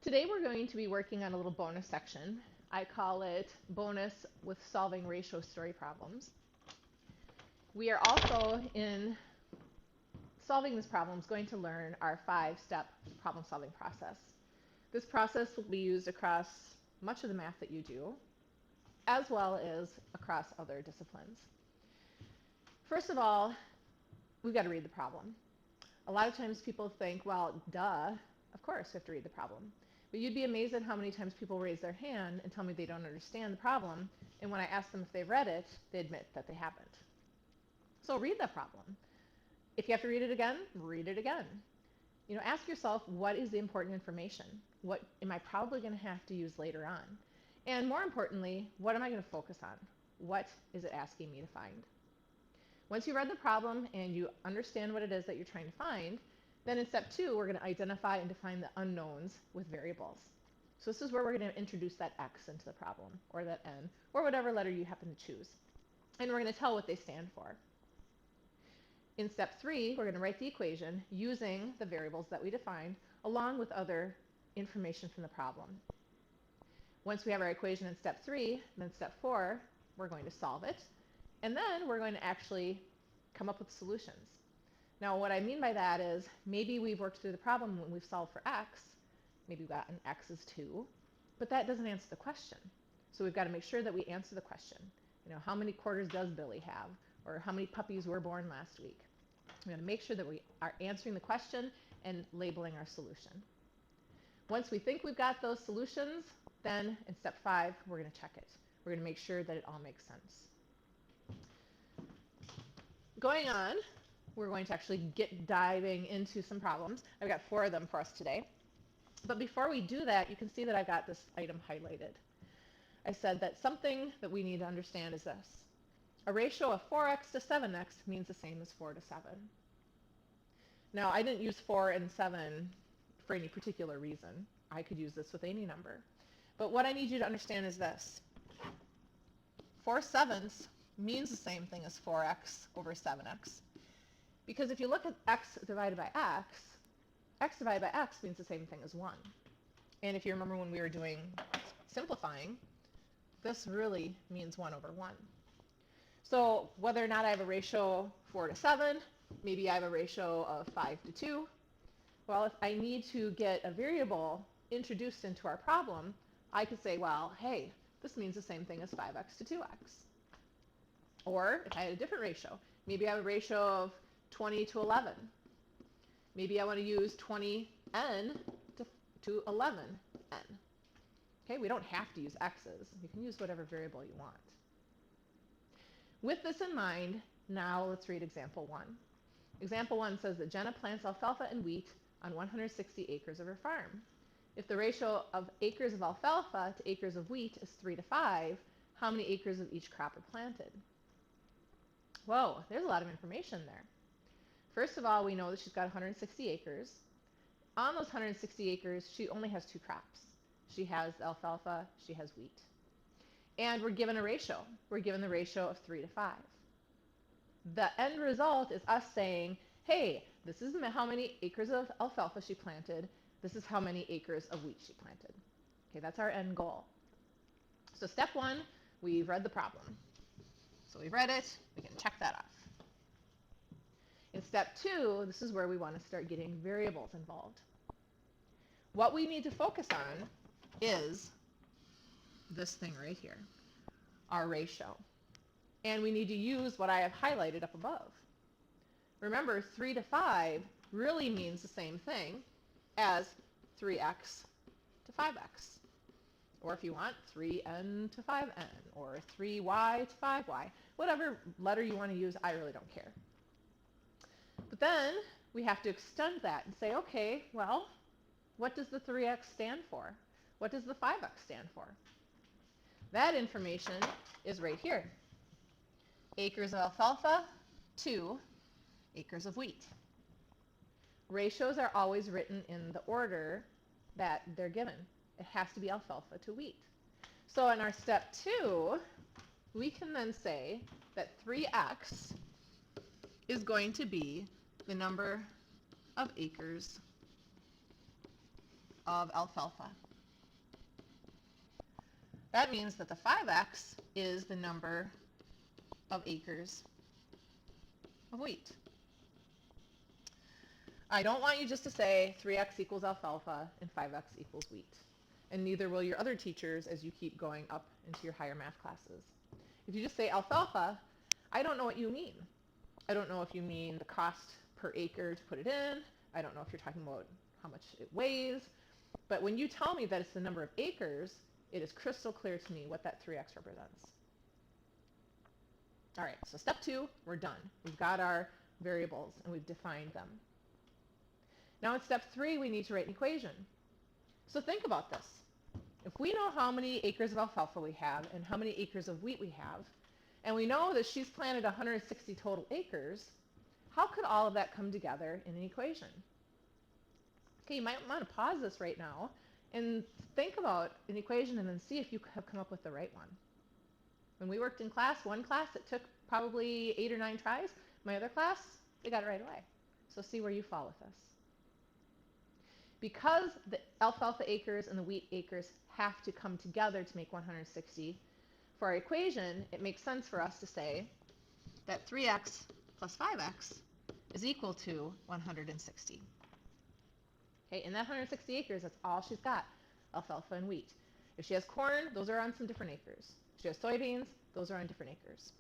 Today we're going to be working on a little bonus section. I call it bonus with solving ratio story problems. We are also in solving this problem going to learn our 5-step problem solving process. This process will be used across much of the math that you do, as well as across other disciplines. First of all, we've got to read the problem. A lot of times people think, well, duh, of course we have to read the problem. But you'd be amazed at how many times people raise their hand and tell me they don't understand the problem, and when I ask them if they've read it, they admit that they haven't. So read that problem. If you have to read it again, read it again. Ask yourself, what is the important information? What am I probably going to have to use later on? And more importantly, what am I going to focus on? What is it asking me to find? Once you read the problem and you understand what it is that you're trying to find, then in step 2, we're going to identify and define the unknowns with variables. So this is where we're going to introduce that x into the problem, or that n, or whatever letter you happen to choose. And we're going to tell what they stand for. In step 3, we're going to write the equation using the variables that we defined, along with other information from the problem. Once we have our equation in step 3, then step 4, we're going to solve it. And then we're going to actually come up with solutions. Now what I mean by that is maybe we've worked through the problem when we've solved for x, maybe we've gotten x is 2, but that doesn't answer the question. So we've got to make sure that we answer the question. How many quarters does Billy have? Or how many puppies were born last week? We've got to make sure that we are answering the question and labeling our solution. Once we think we've got those solutions, then in step 5, we're going to check it. We're going to make sure that it all makes sense. Going on, we're going to actually get diving into some problems. I've got 4 of them for us today. But before we do that, you can see that I've got this item highlighted. I said that something that we need to understand is this. A ratio of 4x to 7x means the same as 4 to 7. Now, I didn't use 4 and 7 for any particular reason. I could use this with any number. But what I need you to understand is this. 4/7 means the same thing as 4x over 7x. Because if you look at x divided by x divided by x means the same thing as 1. And if you remember when we were doing simplifying, this really means 1 over 1. So whether or not I have a ratio 4 to 7, maybe I have a ratio of 5 to 2, well, if I need to get a variable introduced into our problem, I could say, well, hey, this means the same thing as 5x to 2x. Or if I had a different ratio, maybe I have a ratio of 20 to 11. Maybe I want to use 20n to 11n. Okay, we don't have to use x's. You can use whatever variable you want. With this in mind, now let's read example 1. Example 1 says that Jenna plants alfalfa and wheat on 160 acres of her farm. If the ratio of acres of alfalfa to acres of wheat is 3 to 5, how many acres of each crop are planted? Whoa, there's a lot of information there. First of all, we know that she's got 160 acres. On those 160 acres, she only has 2 crops. She has alfalfa, she has wheat. And we're given a ratio. We're given the ratio of 3 to 5. The end result is us saying, hey, this is how many acres of alfalfa she planted. This is how many acres of wheat she planted. Okay, that's our end goal. So step 1, we've read the problem. So we've read it, we can check that off. In step 2, this is where we want to start getting variables involved. What we need to focus on is this thing right here, our ratio. And we need to use what I have highlighted up above. Remember, 3 to 5 really means the same thing as 3x to 5x. Or if you want, 3n to 5n, or 3y to 5y. Whatever letter you want to use, I really don't care. But then we have to extend that and say, okay, well, what does the 3x stand for? What does the 5x stand for? That information is right here. Acres of alfalfa to acres of wheat. Ratios are always written in the order that they're given. It has to be alfalfa to wheat. So in our step 2, we can then say that 3x is going to be the number of acres of alfalfa. That means that the 5x is the number of acres of wheat. I don't want you just to say 3x equals alfalfa and 5x equals wheat. And neither will your other teachers as you keep going up into your higher math classes. If you just say alfalfa, I don't know what you mean. I don't know if you mean the cost per acre to put it in. I don't know if you're talking about how much it weighs. But when you tell me that it's the number of acres, it is crystal clear to me what that 3x represents. All right, so step 2, we're done. We've got our variables and we've defined them. Now in step 3, we need to write an equation. So think about this. If we know how many acres of alfalfa we have and how many acres of wheat we have, and we know that she's planted 160 total acres, how could all of that come together in an equation? Okay, you might want to pause this right now and think about an equation and then see if you have come up with the right one. When we worked in class, one class, it took probably 8 or 9 tries. My other class, they got it right away. So see where you fall with this. Because the alfalfa acres and the wheat acres have to come together to make 160, for our equation, it makes sense for us to say that 3x plus 5x is equal to 160. Okay, in that 160 acres, that's all she's got, alfalfa and wheat. If she has corn, those are on some different acres. If she has soybeans, those are on different acres.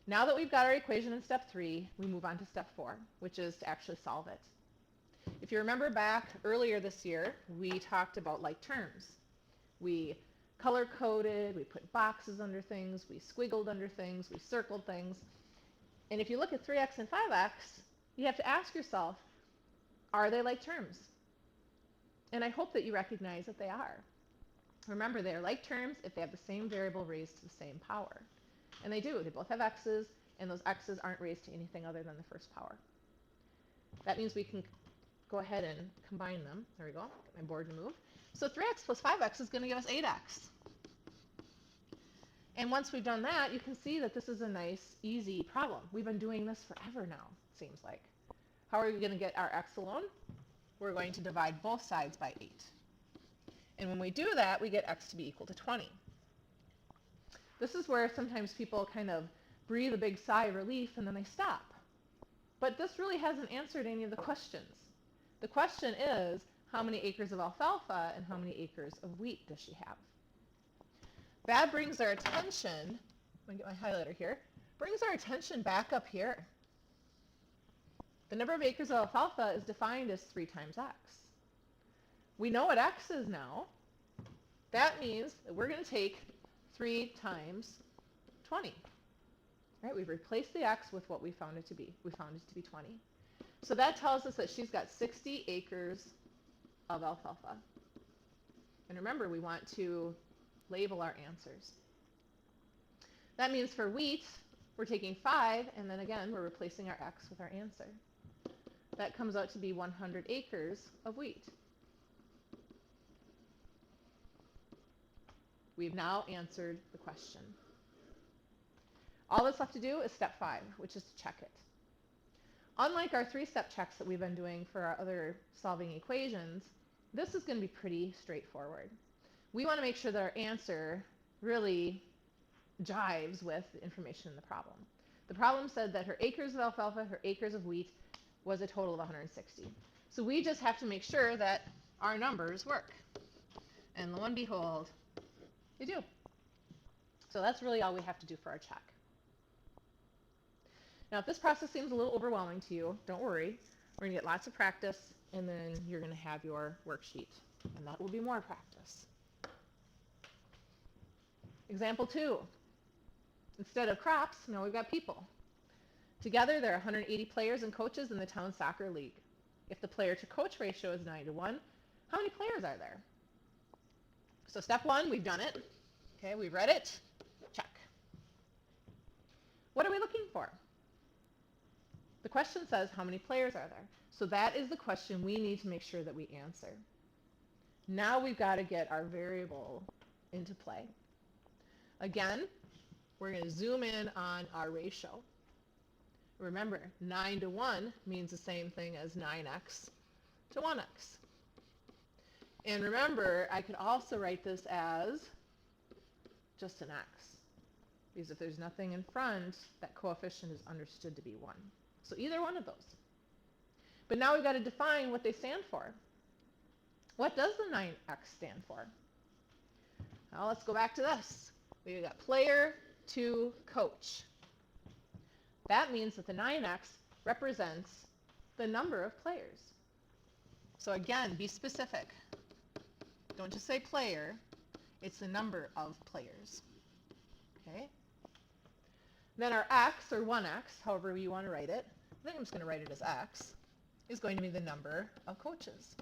Now that we've got our equation in step 3, we move on to step 4, which is to actually solve it. If you remember back earlier this year, we talked about like terms. We color-coded, we put boxes under things, we squiggled under things, we circled things. And if you look at 3x and 5x, you have to ask yourself, are they like terms? And I hope that you recognize that they are. Remember, they are like terms if they have the same variable raised to the same power. And they do. They both have x's, and those x's aren't raised to anything other than the first power. That means we can go ahead and combine them. There we go. Get my board to move. So 3x plus 5x is going to give us 8x. And once we've done that, you can see that this is a nice, easy problem. We've been doing this forever now, it seems like. How are we going to get our x alone? We're going to divide both sides by 8. And when we do that, we get x to be equal to 20. This is where sometimes people kind of breathe a big sigh of relief and then they stop. But this really hasn't answered any of the questions. The question is, how many acres of alfalfa and how many acres of wheat does she have? That brings our attention, I'm going to get my highlighter here, brings our attention back up here. The number of acres of alfalfa is defined as 3 times x. We know what x is now. That means that we're going to take 3 times 20. Right? We've replaced the x with what we found it to be. We found it to be 20. So that tells us that she's got 60 acres of alfalfa. And remember, we want to label our answers. That means for wheat, we're taking 5, and then again, we're replacing our x with our answer. That comes out to be 100 acres of wheat. We've now answered the question. All that's left to do is step 5, which is to check it. Unlike our 3-step checks that we've been doing for our other solving equations, this is going to be pretty straightforward. We want to make sure that our answer really jives with the information in the problem. The problem said that her acres of alfalfa, her acres of wheat, was a total of 160. So we just have to make sure that our numbers work. And lo and behold, they do. So that's really all we have to do for our check. Now, if this process seems a little overwhelming to you, don't worry. We're going to get lots of practice, and then you're going to have your worksheet, and that will be more practice. Example 2. Instead of crops, now we've got people. Together, there are 180 players and coaches in the town soccer league. If the player-to-coach ratio is 9-to-1, how many players are there? So step 1, we've done it. Okay, we've read it. Check. What are we looking for? The question says, how many players are there? So that is the question we need to make sure that we answer. Now we've got to get our variable into play. Again, we're going to zoom in on our ratio. Remember, 9-to-1 means the same thing as 9x to 1x. And remember, I could also write this as just an x. Because if there's nothing in front, that coefficient is understood to be 1. So either one of those. But now we've got to define what they stand for. What does the 9x stand for? Well, let's go back to this. We've got player to coach. That means that the 9x represents the number of players. So again, be specific. Don't just say player. It's the number of players. Okay? Then our x, or 1x, however you want to write it, I think I'm just going to write it as x, is going to be the number of coaches.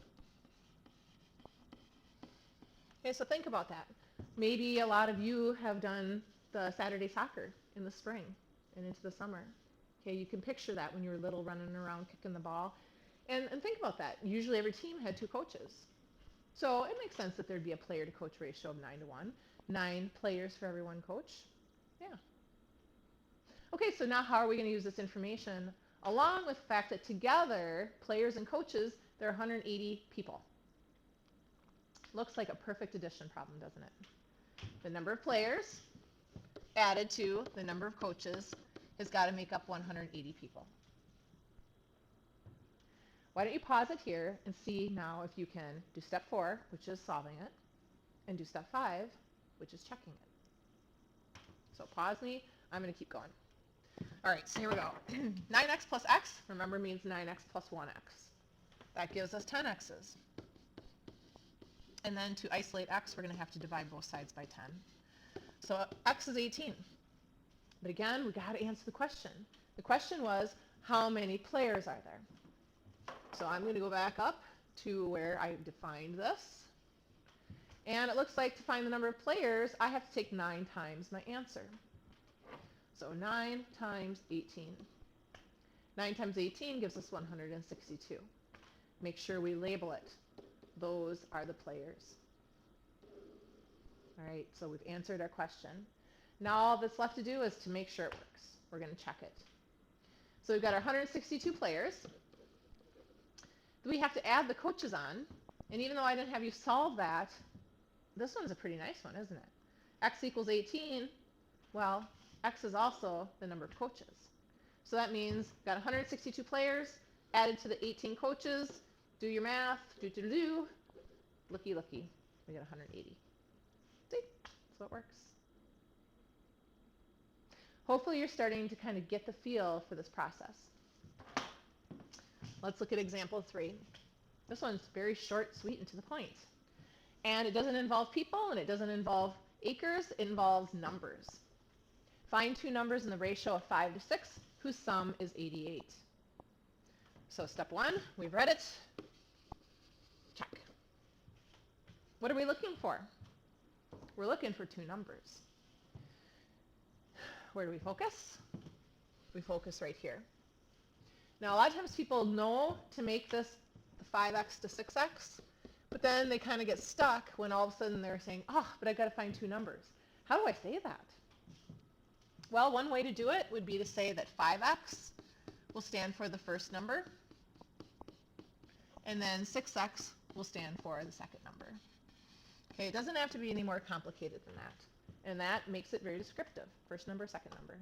Okay, so think about that. Maybe a lot of you have done the Saturday soccer in the spring and into the summer. Okay, you can picture that when you were little, running around kicking the ball. And think about that. Usually every team had 2 coaches. So it makes sense that there'd be a player to coach ratio of 9-to-1. 9 players for every 1 coach. Yeah. Okay, so now how are we going to use this information along with the fact that together, players and coaches, there are 180 people. Looks like a perfect addition problem, doesn't it? The number of players added to the number of coaches has got to make up 180 people. Why don't you pause it here and see now if you can do step 4, which is solving it, and do step 5, which is checking it. So pause me. I'm going to keep going. All right, so here we go. 9x plus x, remember, means 9x plus 1x. That gives us 10 x's. And then to isolate x, we're going to have to divide both sides by 10. So x is 18. But again, we've got to answer the question. The question was, how many players are there? So I'm going to go back up to where I defined this. And it looks like to find the number of players, I have to take 9 times my answer. So 9 times 18. 9 times 18 gives us 162. Make sure we label it. Those are the players. All right, so we've answered our question. Now all that's left to do is to make sure it works. We're going to check it. So we've got our 162 players. We have to add the coaches on. And even though I didn't have you solve that, this one's a pretty nice one, isn't it? X equals 18. Well, X is also the number of coaches. So that means we've got 162 players added to the 18 coaches. Do your math. Do. Looky. We get 180. See? That's what works. Hopefully you're starting to kind of get the feel for this process. Let's look at example 3. This one's very short, sweet, and to the point. And it doesn't involve people, and it doesn't involve acres. It involves numbers. Find 2 numbers in the ratio of 5 to 6, whose sum is 88. So step 1, we've read it. Check. What are we looking for? We're looking for 2 numbers. Where do we focus? We focus right here. Now, a lot of times people know to make this the 5x to 6x, but then they kind of get stuck when all of a sudden they're saying, oh, but I've got to find 2 numbers. How do I say that? Well, one way to do it would be to say that 5x will stand for the first number, and then 6x will stand for the second number. Okay, it doesn't have to be any more complicated than that, and that makes it very descriptive. First number, second number.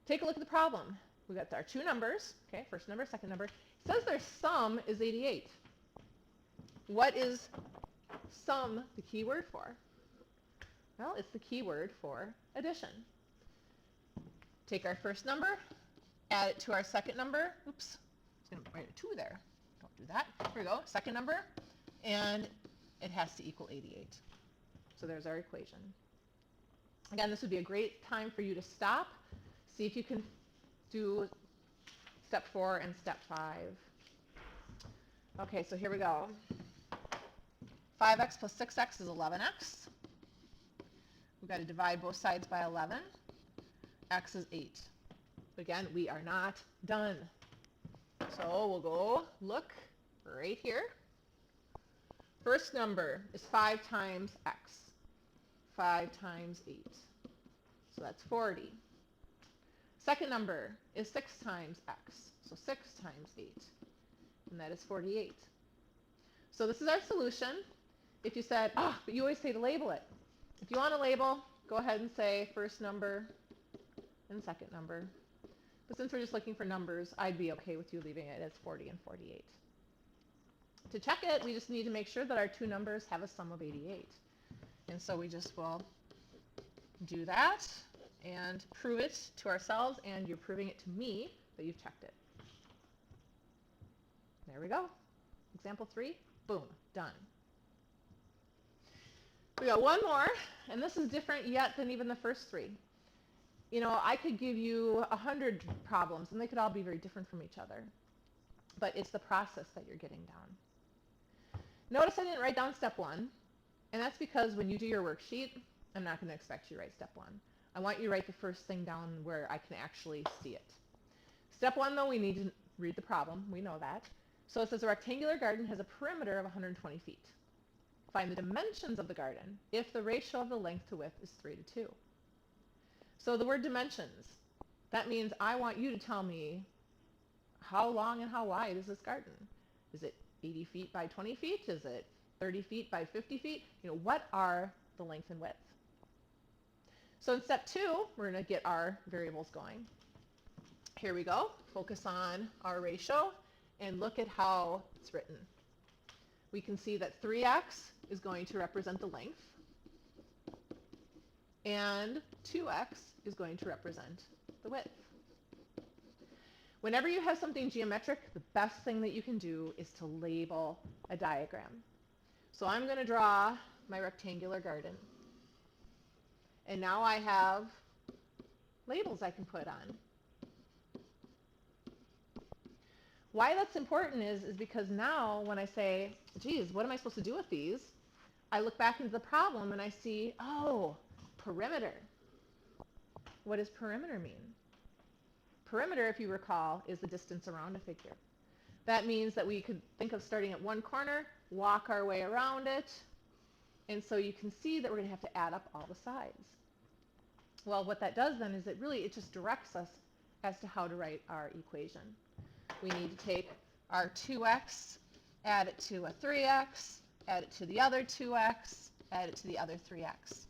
Take a look at the problem. We've got our 2 numbers, okay, first number, second number. It says their sum is 88. What is sum the key word for? Well, it's the key word for addition. Take our first number, add it to our second number. Oops, I was going to write a 2 there. Don't do that. Here we go, second number, and it has to equal 88. So there's our equation. Again, this would be a great time for you to stop, see if you can do step 4 and step 5. Okay, so here we go. 5x plus 6x is 11x. We've got to divide both sides by 11. X is 8. Again, we are not done. So we'll go look right here. First number is 5 times x. 5 times 8. So that's 40. Second number is 6 times x. So 6 times 8. And that is 48. So this is our solution. If you said, oh, but you always say to label it. If you want to label, go ahead and say first number and second number. But since we're just looking for numbers, I'd be okay with you leaving it as 40 and 48. To check it, we just need to make sure that our two numbers have a sum of 88. And so we just will do that and prove it to ourselves, and you're proving it to me that you've checked it. There we go. Example 3, boom, done. We got one more, and this is different yet than even the first 3. You know, I could give you 100 problems, and they could all be very different from each other. But it's the process that you're getting down. Notice I didn't write down step 1, and that's because when you do your worksheet, I'm not going to expect you to write step 1. I want you to write the first thing down where I can actually see it. Step 1, though, we need to read the problem. We know that. So it says a rectangular garden has a perimeter of 120 feet. Find the dimensions of the garden if the ratio of the length to width is 3 to 2. So the word dimensions, that means I want you to tell me how long and how wide is this garden? Is it 80 feet by 20 feet? Is it 30 feet by 50 feet? You know, what are the length and width? So in step 2, we're going to get our variables going. Here we go. Focus on our ratio and look at how it's written. We can see that 3x is going to represent the length, and 2x is going to represent the width. Whenever you have something geometric, the best thing that you can do is to label a diagram. So I'm going to draw my rectangular garden. And now I have labels I can put on. Why that's important is because now when I say, geez, what am I supposed to do with these? I look back into the problem and I see, oh, perimeter. What does perimeter mean? Perimeter, if you recall, is the distance around a figure. That means that we could think of starting at one corner, walk our way around it, and so you can see that we're going to have to add up all the sides. Well, what that does then is it just directs us as to how to write our equation. We need to take our 2x, add it to a 3x, add it to the other 2x, add it to the other 3x.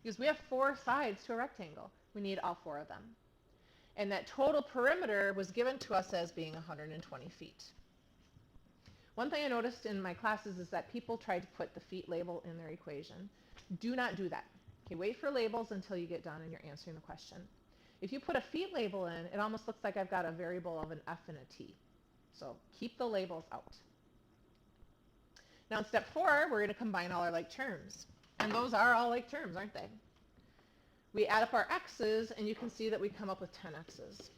Because we have 4 sides to a rectangle. We need all 4 of them. And that total perimeter was given to us as being 120 feet. One thing I noticed in my classes is that people try to put the feet label in their equation. Do not do that. Okay, wait for labels until you get done and you're answering the question. If you put a feet label in, it almost looks like I've got a variable of an f and a t. So keep the labels out. Now in step 4, we're going to combine all our like terms. And those are all like terms, aren't they? We add up our x's, and you can see that we come up with 10 x's.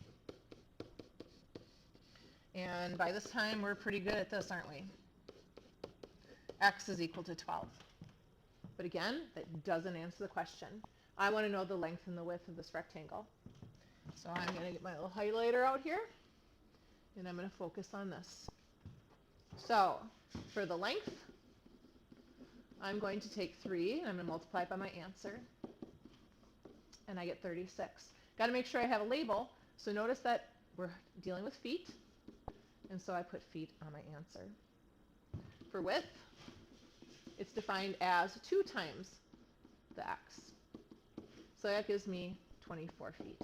And by this time, we're pretty good at this, aren't we? X is equal to 12. But again, that doesn't answer the question. I want to know the length and the width of this rectangle. So I'm going to get my little highlighter out here, and I'm going to focus on this. So for the length, I'm going to take 3, and I'm going to multiply it by my answer, and I get 36. Got to make sure I have a label. So notice that we're dealing with feet, and so I put feet on my answer. For width, it's defined as 2 times the x. So that gives me 24 feet.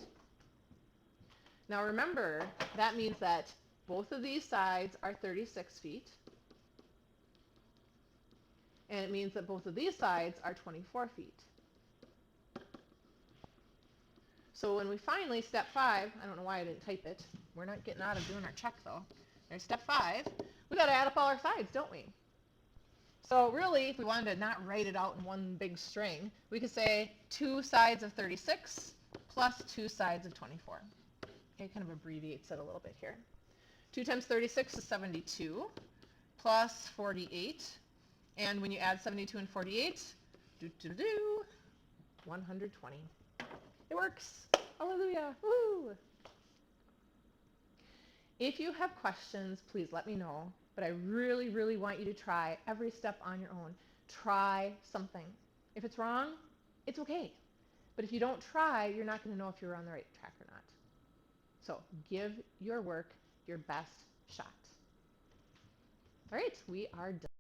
Now remember, that means that both of these sides are 36 feet. And it means that both of these sides are 24 feet. So when we finally, step 5, I don't know why I didn't type it. We're not getting out of doing our check though. There's step 5. We got to add up all our sides, don't we? So really, if we wanted to not write it out in one big string, we could say 2 sides of 36 plus 2 sides of 24. Okay, kind of abbreviates it a little bit here. 2 times 36 is 72 plus 48. And when you add 72 and 48, 120. It works. Hallelujah. Woo! If you have questions, please let me know. But I really, really want you to try every step on your own. Try something. If it's wrong, it's okay. But if you don't try, you're not going to know if you're on the right track or not. So give your work your best shot. All right, we are done.